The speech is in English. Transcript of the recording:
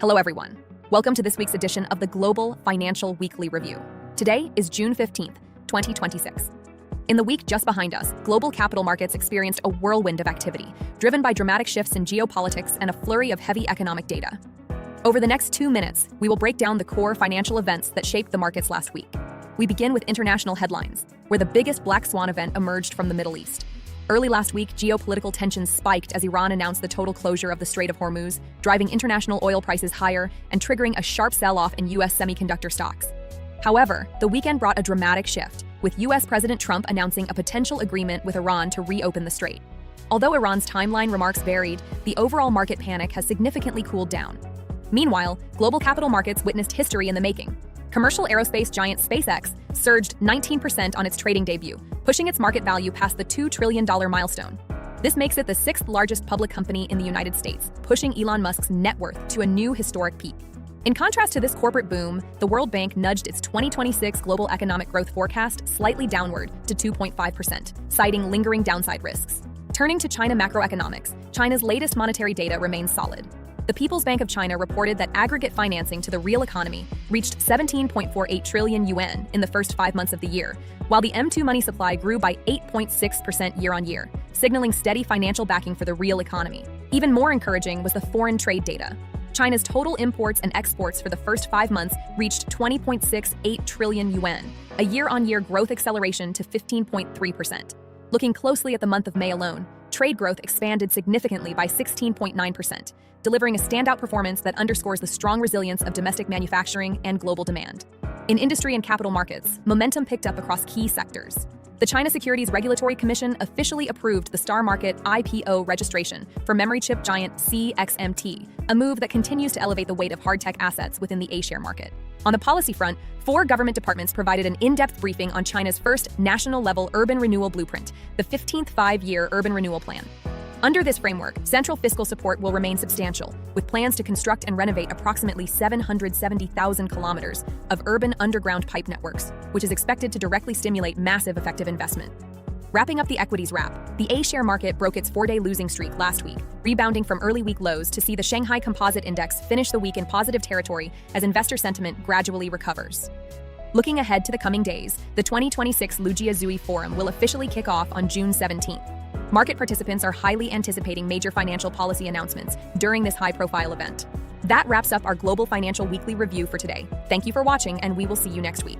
Hello, everyone. Welcome to this week's edition of the Global Financial Weekly Review. Today is June 15th, 2026. In the week just behind us, global capital markets experienced a whirlwind of activity, driven by dramatic shifts in geopolitics and a flurry of heavy economic data. Over the next 2 minutes, we will break down the core financial events that shaped the markets last week. We begin with international headlines, where the biggest black swan event emerged from the Middle East. Early last week, geopolitical tensions spiked as Iran announced the total closure of the Strait of Hormuz, driving international oil prices higher and triggering a sharp sell-off in U.S. semiconductor stocks. However, the weekend brought a dramatic shift, with U.S. President Trump announcing a potential agreement with Iran to reopen the strait. Although Iran's timeline remarks varied, the overall market panic has significantly cooled down. Meanwhile, global capital markets witnessed history in the making. Commercial aerospace giant SpaceX surged 19% on its trading debut, pushing its market value past the $2 trillion milestone. This makes it the sixth largest public company in the United States, pushing Elon Musk's net worth to a new historic peak. In contrast to this corporate boom, the World Bank nudged its 2026 global economic growth forecast slightly downward to 2.5%, citing lingering downside risks. Turning to China macroeconomics, China's latest monetary data remains solid. The People's Bank of China reported that aggregate financing to the real economy reached 17.48 trillion yuan in the first 5 months of the year, while the M2 money supply grew by 8.6% year-on-year, signaling steady financial backing for the real economy. Even more encouraging was the foreign trade data. China's total imports and exports for the first 5 months reached 20.68 trillion yuan, a year-on-year growth acceleration to 15.3%. Looking closely at the month of May alone, trade growth expanded significantly by 16.9%, delivering a standout performance that underscores the strong resilience of domestic manufacturing and global demand. In industry and capital markets, momentum picked up across key sectors. The China Securities Regulatory Commission officially approved the STAR Market IPO registration for memory chip giant CXMT, a move that continues to elevate the weight of hard-tech assets within the A-share market. On the policy front, 4 government departments provided an in-depth briefing on China's first national-level urban renewal blueprint, the 15th Five-Year Urban Renewal Plan. Under this framework, central fiscal support will remain substantial, with plans to construct and renovate approximately 770,000 kilometers of urban underground pipe networks, which is expected to directly stimulate massive effective investment. Wrapping up the equities wrap, the A-share market broke its 4-day losing streak last week, rebounding from early week lows to see the Shanghai Composite Index finish the week in positive territory as investor sentiment gradually recovers. Looking ahead to the coming days, the 2026 Lujiazui Zui Forum will officially kick off on June 17th. Market participants are highly anticipating major financial policy announcements during this high-profile event. That wraps up our Global Financial Weekly Review for today. Thank you for watching, and we will see you next week.